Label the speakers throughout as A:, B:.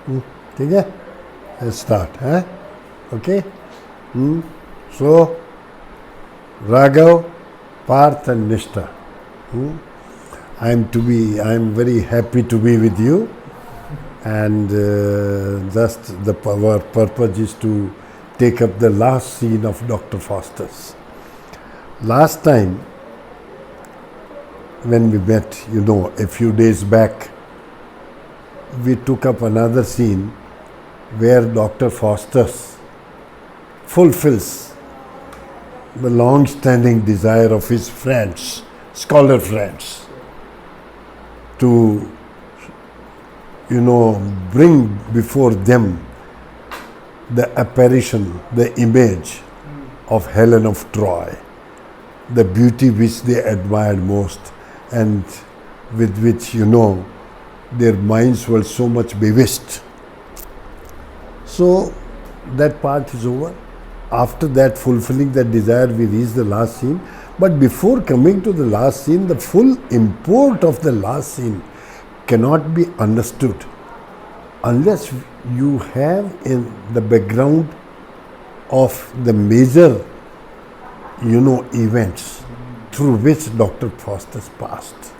A: ठीक है? Let's start. Okay? So, Raghav, Parth and Nishta. I am very happy to be with you, and our purpose is to take up the last scene of Dr. Faustus. Last time when we met, a few days back, we took up another scene where Dr. Faustus fulfills the long-standing desire of his friends, scholar friends, to, bring before them the apparition, the image of Helen of Troy, the beauty which they admired most and with which, their minds were so much bewitched. So that part is over. After that, fulfilling that desire, we reach the last scene. But before coming to the last scene, the full import of the last scene cannot be understood unless you have in the background of the major, events through which Dr. Faustus passed.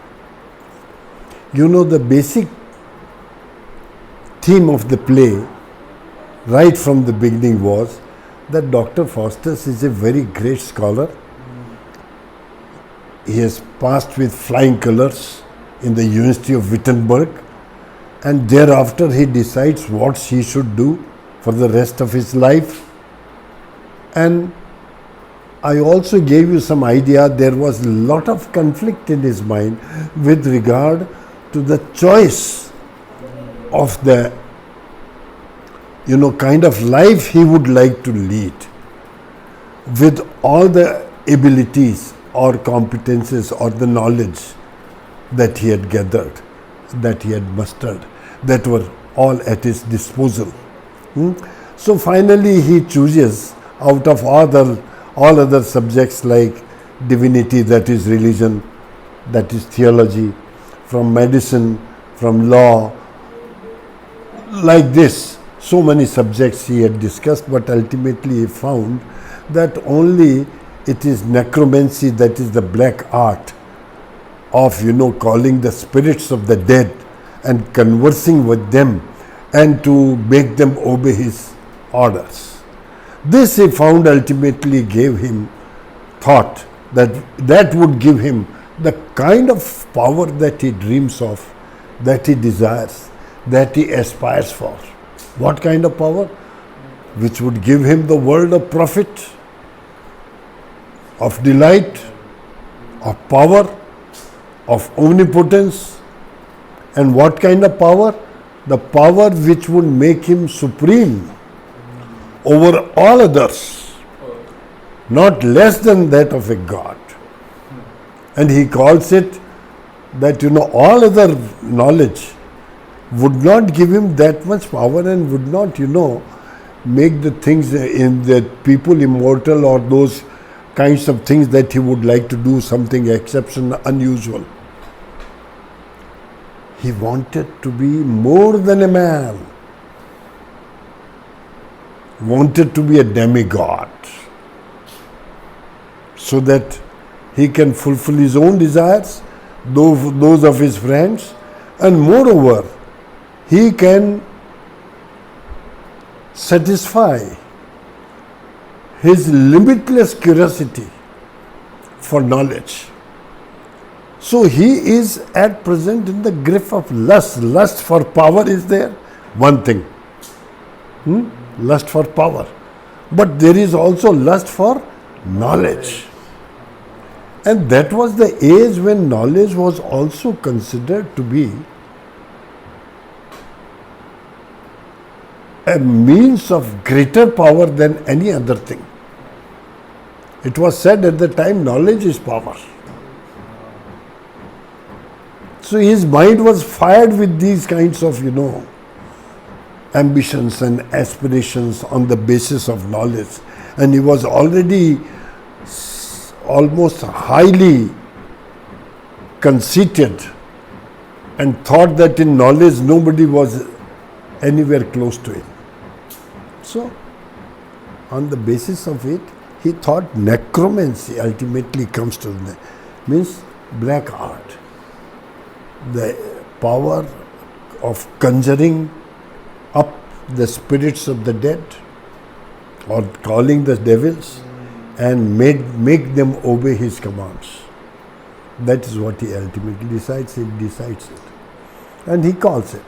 A: The basic theme of the play right from the beginning was that Dr. Faustus is a very great scholar. He has passed with flying colors in the University of Wittenberg, and thereafter he decides what he should do for the rest of his life. And I also gave you some idea. There was a lot of conflict in his mind with regard to the choice of the kind of life he would like to lead with all the abilities or competences or the knowledge that he had gathered, that he had mustered, that were all at his disposal. So finally he chooses out of all other subjects like divinity, that is religion, that is theology, from medicine, from law, like this. So many subjects he had discussed, but ultimately he found that only it is necromancy, that is the black art of, calling the spirits of the dead and conversing with them and to make them obey his orders. This he found ultimately gave him thought that would give him the kind of power that he dreams of, that he desires, that he aspires for. What kind of power? Which would give him the world of profit, of delight, of power, of omnipotence. And what kind of power? The power which would make him supreme over all others, not less than that of a god. And he calls it that, all other knowledge would not give him that much power and would not, make the things in the people immortal or those kinds of things that he would like to do, something exceptional, unusual. He wanted to be more than a man, wanted to be a demigod, so that he can fulfill his own desires, those of his friends, and moreover, he can satisfy his limitless curiosity for knowledge. So he is at present in the grip of lust. Lust for power is there, one thing. Lust for power. But there is also lust for knowledge. And that was the age when knowledge was also considered to be a means of greater power than any other thing. It was said at the time, knowledge is power. So his mind was fired with these kinds of, ambitions and aspirations on the basis of knowledge. And he was already almost highly conceited and thought that in knowledge nobody was anywhere close to him. So, on the basis of it, he thought necromancy ultimately comes to means black art, the power of conjuring up the spirits of the dead or calling the devils and make them obey his commands. That is what he ultimately decides. He decides it. And he calls it.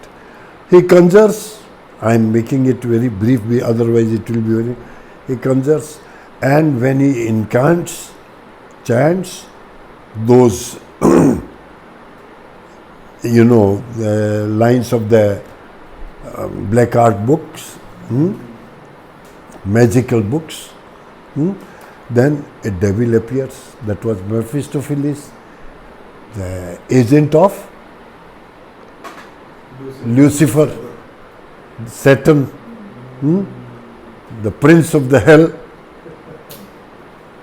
A: He conjures, I am making it very brief, otherwise it will be very, he conjures, and when he incants, chants, those the lines of the black art books, magical books, then a devil appears. That was Mephistopheles, the agent of Lucifer, Satan, the prince of the hell,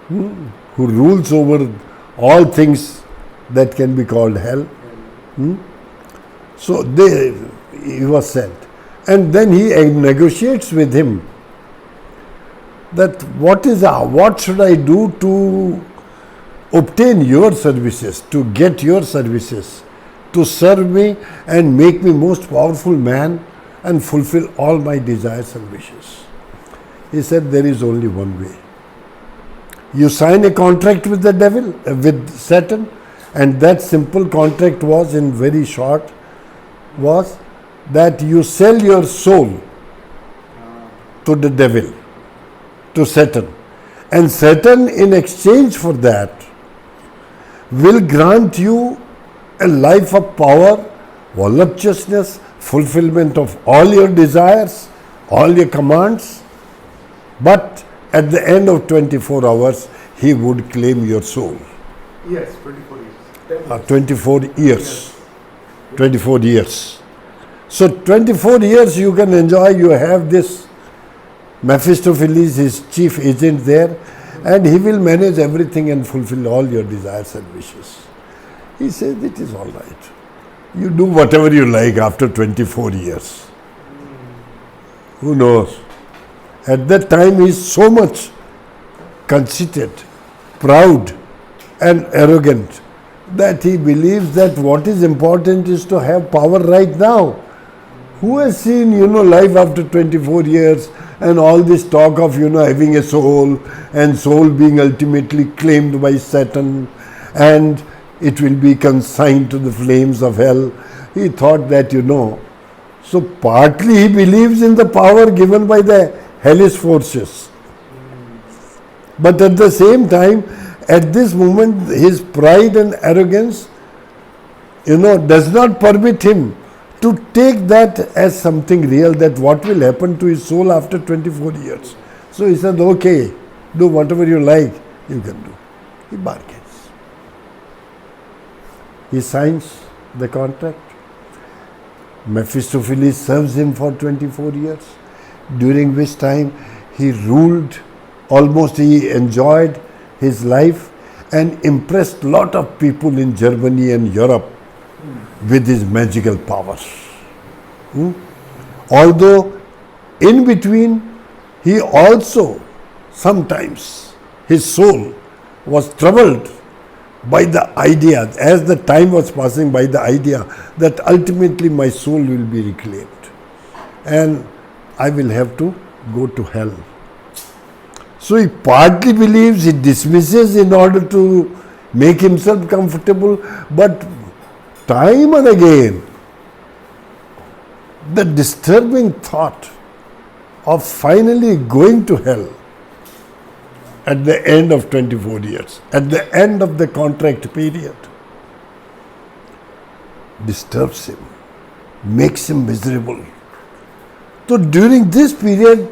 A: who rules over all things that can be called hell. So he was sent. And then he negotiates with him that what should I do to obtain your services, to get your services, to serve me and make me most powerful man and fulfill all my desires and wishes. He said, there is only one way. You sign a contract with the devil, with Satan, and that simple contract was, in very short, was that you sell your soul to the devil, to Satan. And Satan, in exchange for that, will grant you a life of power, voluptuousness, fulfillment of all your desires, all your commands. But at the end of 24 hours, he would claim your soul.
B: Yes, 24 years.
A: 24 years. 24 years. So 24 years you can enjoy, you have this Mephistopheles, his chief agent there, and he will manage everything and fulfill all your desires and wishes. He says, it is all right. You do whatever you like after 24 years. Who knows? At that time he is so much conceited, proud and arrogant that he believes that what is important is to have power right now. Who has seen, life after 24 years and all this talk of, having a soul and soul being ultimately claimed by Satan and it will be consigned to the flames of hell. He thought that, So partly he believes in the power given by the hellish forces. But at the same time, at this moment, his pride and arrogance, does not permit him to take that as something real, that what will happen to his soul after 24 years. So he said, okay, do whatever you like, you can do. He bargains. He signs the contract. Mephistopheles serves him for 24 years, during which time he ruled, he enjoyed his life and impressed lot of people in Germany and Europe with his magical powers. Although in between he also sometimes his soul was troubled by the idea, as the time was passing, by the idea that ultimately my soul will be reclaimed and I will have to go to hell. So he partly believes, he dismisses in order to make himself comfortable, but time and again the disturbing thought of finally going to hell at the end of 24 years, at the end of the contract period, disturbs him, makes him miserable. So during this period,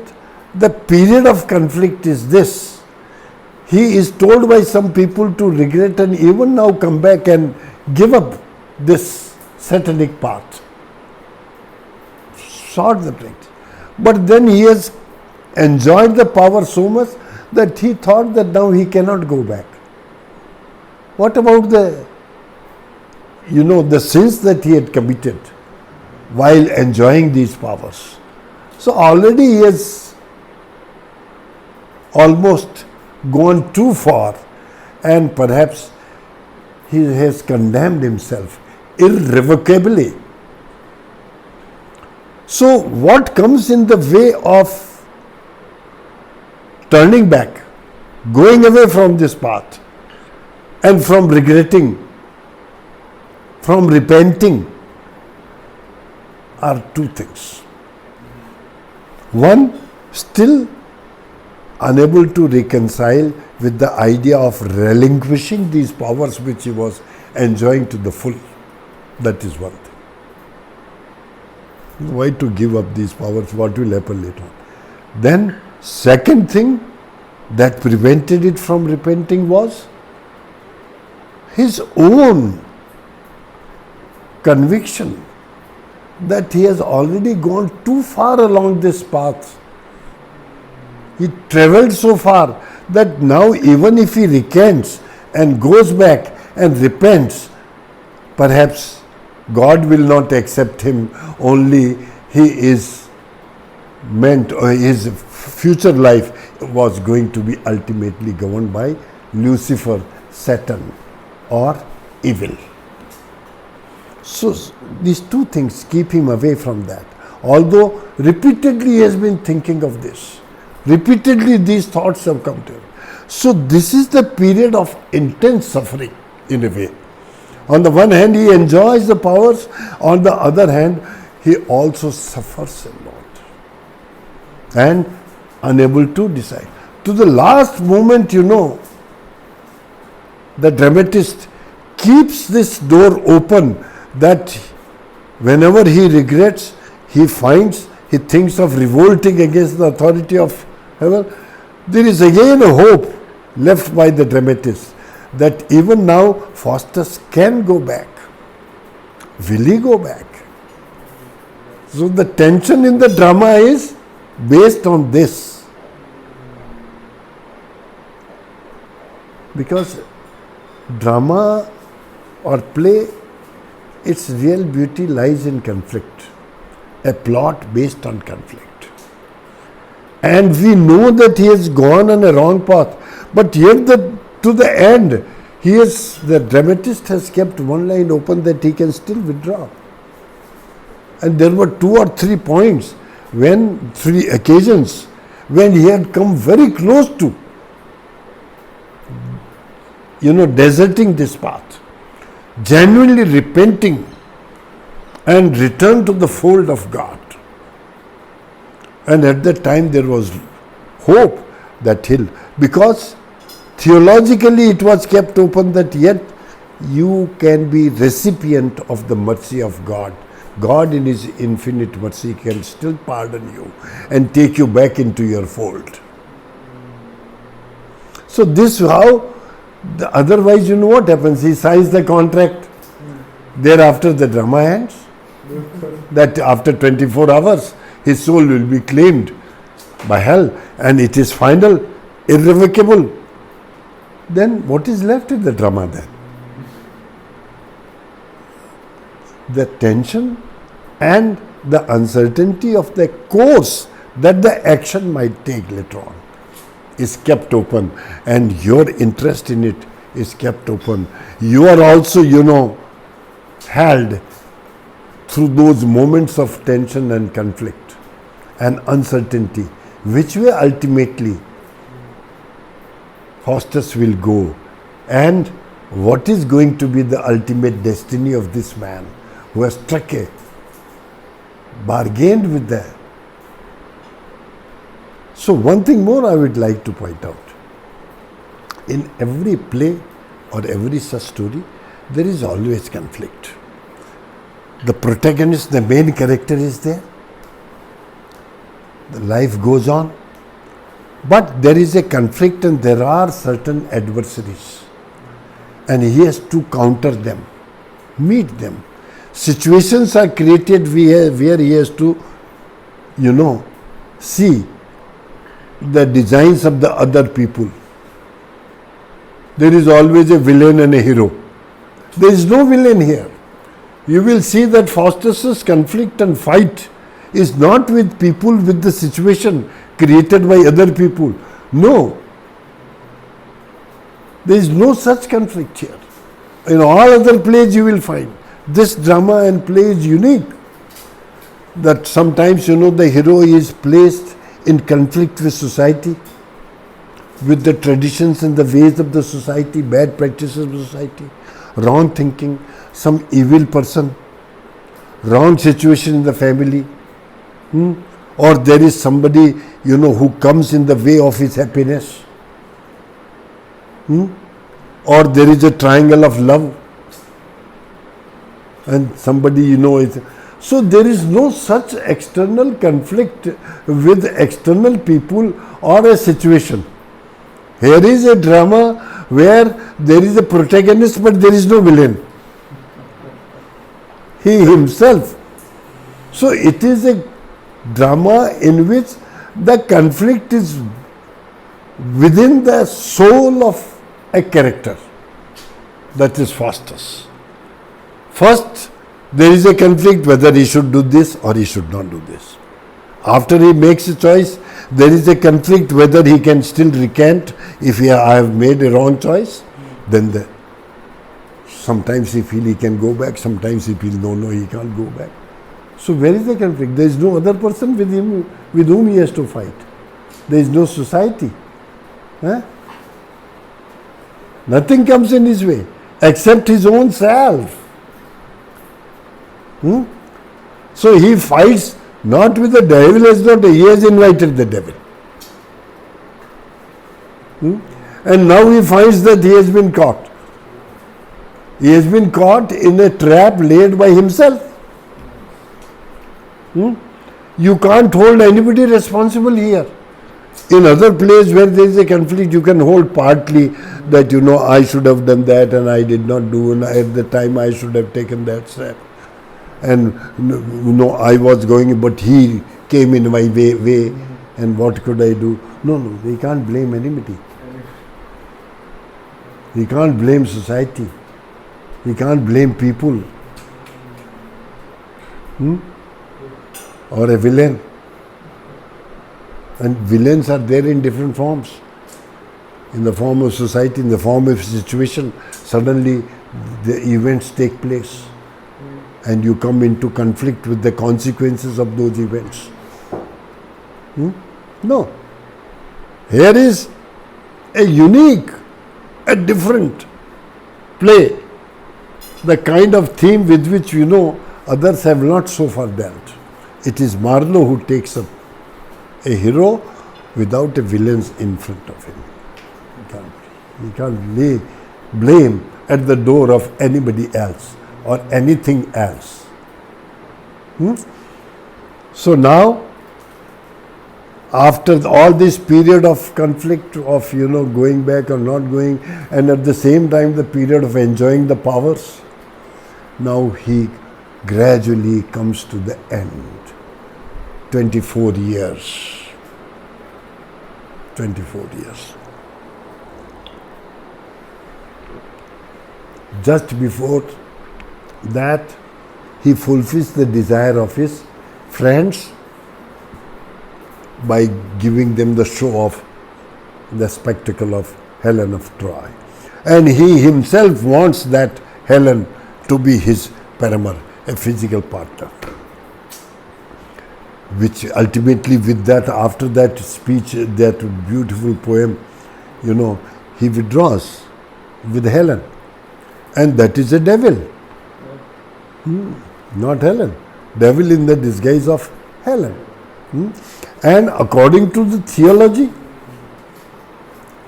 A: the period of conflict is this. He is told by some people to regret and even now come back and give up this satanic path. Short the practice. But then he has enjoyed the power so much that he thought that now he cannot go back. What about the sins that he had committed? while enjoying these powers. So already he has almost gone too far, and perhaps he has condemned himself irrevocably. So what comes in the way of turning back, going away from this path, and from regretting, from repenting, are two things. One, still unable to reconcile with the idea of relinquishing these powers which he was enjoying to the full. That is one thing. Why to give up these powers? What will happen later on? Then, second thing that prevented it from repenting was his own conviction that he has already gone too far along this path. He travelled so far that now even if he recants and goes back and repents, perhaps God will not accept him, only he is meant, or his future life was going to be ultimately governed by Lucifer, Satan, or evil. So these two things keep him away from that. Although repeatedly he has been thinking of this. Repeatedly these thoughts have come to him. So this is the period of intense suffering in a way. On the one hand he enjoys the powers, on the other hand he also suffers a lot and unable to decide. To the last moment, the dramatist keeps this door open, that whenever he regrets, he thinks of revolting against the authority of heaven. There is again a hope left by the dramatist that even now Faustus can go back. Will he go back? So the tension in the drama is based on this. Because drama or play, its real beauty lies in conflict. A plot based on conflict. And we know that he has gone on a wrong path. But yet to the end, the dramatist has kept one line open that he can still withdraw. And there were 2 or 3 points, 3 occasions, when he had come very close to, deserting this path, genuinely repenting and return to the fold of God. And at that time there was hope that because theologically it was kept open that yet you can be recipient of the mercy of God. God in his infinite mercy can still pardon you and take you back into your fold. So this is how, otherwise what happens? He signs the contract. Thereafter the drama ends. That after 24 hours his soul will be claimed by hell and it is final, irrevocable. Then what is left in the drama then? The tension and the uncertainty of the course that the action might take later on is kept open, and your interest in it is kept open. You are also, held through those moments of tension and conflict and uncertainty, which way ultimately Faustus will go, and what is going to be the ultimate destiny of this man who has bargained with that. So one thing more I would like to point out. In every play or every such story, there is always conflict. The protagonist, the main character is there. The life goes on. But there is a conflict and there are certain adversaries. And he has to counter them, meet them. Situations are created where he has to, see the designs of the other people. There is always a villain and a hero. There is no villain here. you will see that Faustus's conflict and fight is not with people with the situation created by other people. No. There is no such conflict here. In all other plays you will find. This drama and play is unique. That sometimes, the hero is placed in conflict with society, with the traditions and the ways of the society, bad practices of society, wrong thinking, some evil person, wrong situation in the family, or there is somebody, who comes in the way of his happiness, or there is a triangle of love, and somebody, is. So there is no such external conflict with external people or a situation. Here is a drama where there is a protagonist but there is no villain. He himself. So it is a drama in which the conflict is within the soul of a character. That is Faustus. First, there is a conflict whether he should do this or he should not do this. After he makes a choice, there is a conflict whether he can still recant if I have made a wrong choice. Then sometimes he feels he can go back, sometimes he feels no, he can't go back. So where is the conflict? There is no other person with whom he has to fight. There is no society. Nothing comes in his way except his own self. So he fights not with the devil, he has invited the devil. And now he finds that he has been caught. He has been caught in a trap laid by himself. You can't hold anybody responsible here. In other places where there is a conflict, you can hold partly that, I should have done that and I did not do, and at the time I should have taken that step. And I was going, but he came in my way, and what could I do? No, he can't blame anybody. He can't blame society. He can't blame people. Or a villain. And villains are there in different forms. In the form of society, in the form of situation, suddenly the events take place. And you come into conflict with the consequences of those events. No. Here is a unique, a different play. The kind of theme with which others have not so far dealt. It is Marlowe who takes up a hero without a villain in front of him. He can't lay blame at the door of anybody else or anything else. So now, after all this period of conflict of going back or not going, and at the same time the period of enjoying the powers, now he gradually comes to the end. 24 years. 24 years. Just before that, he fulfills the desire of his friends by giving them the show of the spectacle of Helen of Troy. And he himself wants that Helen to be his paramour, a physical partner. Which ultimately with that, after that speech, that beautiful poem, he withdraws with Helen. And that is a devil. Not Helen. Devil in the disguise of Helen. And according to the theology,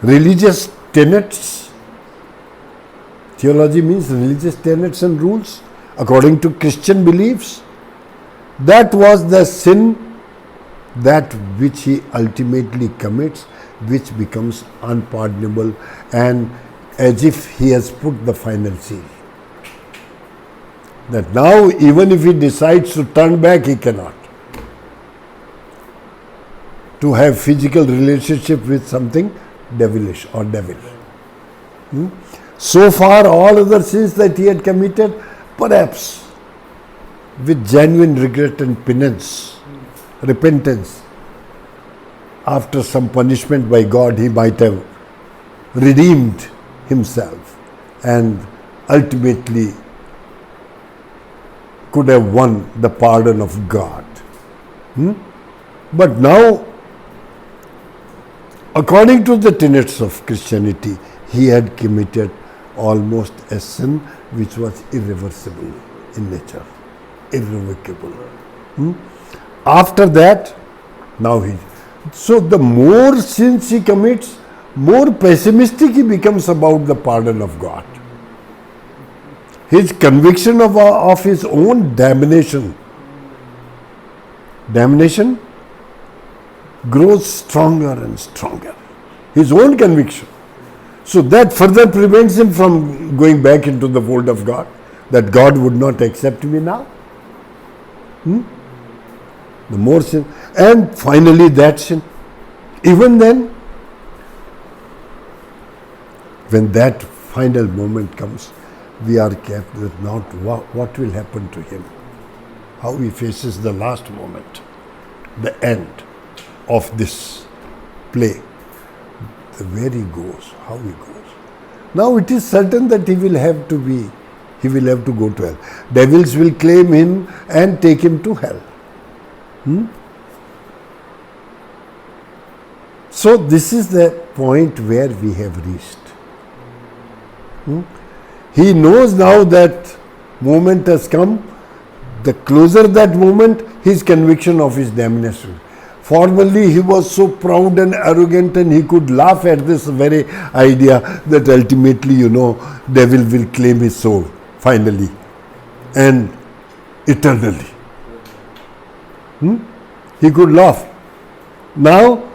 A: religious tenets, theology means religious tenets and rules, according to Christian beliefs, that was the sin that which he ultimately commits, which becomes unpardonable, and as if he has put the final seal. That now even if he decides to turn back, he cannot. To have physical relationship with something devilish or devil. So far all other sins that he had committed, perhaps with genuine regret and penance, repentance, after some punishment by God, he might have redeemed himself and ultimately could have won the pardon of God. But now, according to the tenets of Christianity, he had committed almost a sin which was irreversible in nature, irrevocable. After that, now so the more sins he commits, more pessimistic he becomes about the pardon of God. His conviction of his own damnation grows stronger and stronger. His own conviction. So that further prevents him from going back into the fold of God, that God would not accept me now. The more sin. And finally that sin. Even then, when that final moment comes, we are kept with not what will happen to him, how he faces the last moment, the end of this play, where he goes, how he goes. Now it is certain that he will have to go to hell. Devils will claim him and take him to hell. So this is the point where we have reached. He knows now that moment has come. The closer that moment, his conviction of his damnation. Formerly he was so proud and arrogant and he could laugh at this very idea that ultimately, devil will claim his soul finally and eternally. He could laugh. Now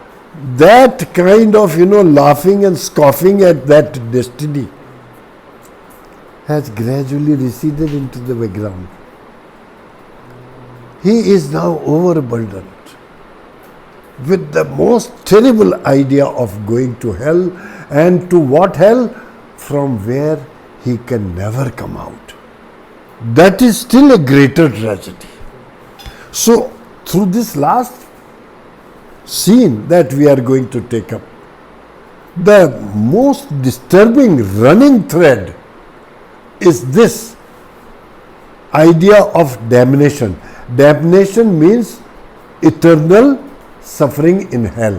A: that kind of, laughing and scoffing at that destiny has gradually receded into the background. He is now overburdened with the most terrible idea of going to hell, and to what hell? From where he can never come out. That is still a greater tragedy. So, through this last scene that we are going to take up, the most disturbing running thread is this idea of damnation. Damnation means eternal suffering in hell.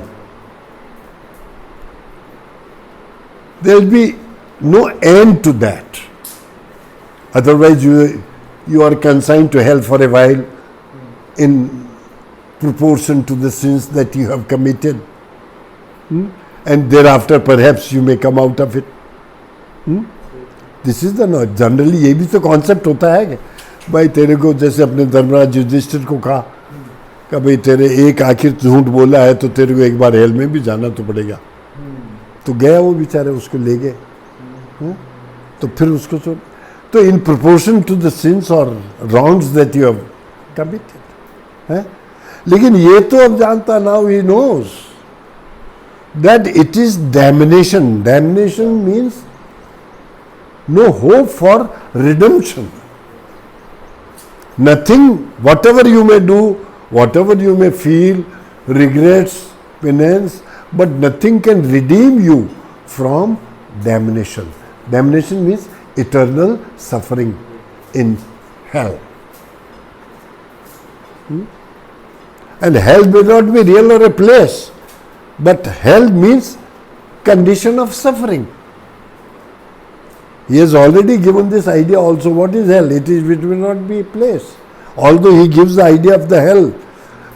A: There will be no end to that. Otherwise you are consigned to hell for a while in proportion to the sins that you have committed. And thereafter perhaps you may come out of it. This is the generally ये भी तो concept होता है कि भाई तेरे को जैसे अपने धर्मराज युधिष्ठिर को कहा कि भाई तेरे एक आखिर झूठ बोला है तो तेरे को एक बार हेल में भी जाना तो पड़ेगा. तो गया वो बेचारे, उसको ले गए. तो फिर उसको तो in proportion to the sins और wrongs that you have committed. लेकिन ये तो अब जानता, now he knows that it is damnation. Damnation means no hope for redemption. Nothing, whatever you may do, whatever you may feel, regrets, penance, but nothing can redeem you from damnation. Damnation means eternal suffering in hell. And hell may not be real or a place, but hell means condition of suffering. He has already given this idea also. What is hell? It will not be a place. Although he gives the idea of the hell.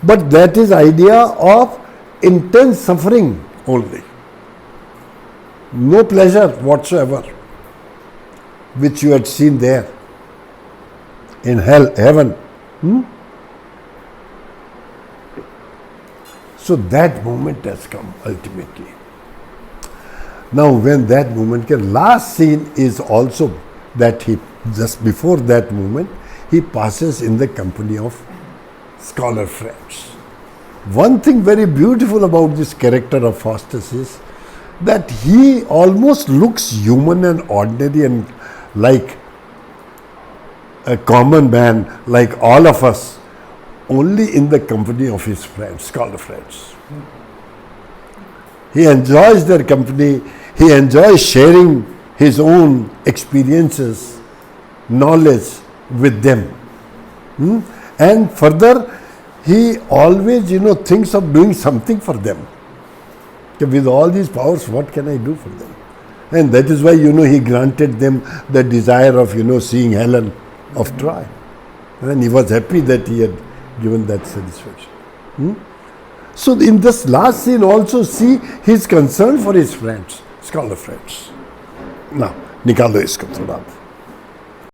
A: But that is idea of intense suffering only. No pleasure whatsoever, which you had seen there in hell, heaven. So that moment has come ultimately. Now when that moment came, last scene is also that he, just before that moment, he passes in the company of scholar friends. One thing very beautiful about this character of Faustus is that he almost looks human and ordinary and like a common man like all of us, only in the company of his friends, scholar friends. He enjoys their company, he enjoys sharing his own experiences, knowledge with them. And further, he always, thinks of doing something for them. With all these powers, what can I do for them? And that is why, he granted them the desire of, seeing Helen of Troy. And he was happy that he had given that satisfaction. So in this last scene also see his concern for his friends, scholar friends. Now, निकालो इसको थोड़ा.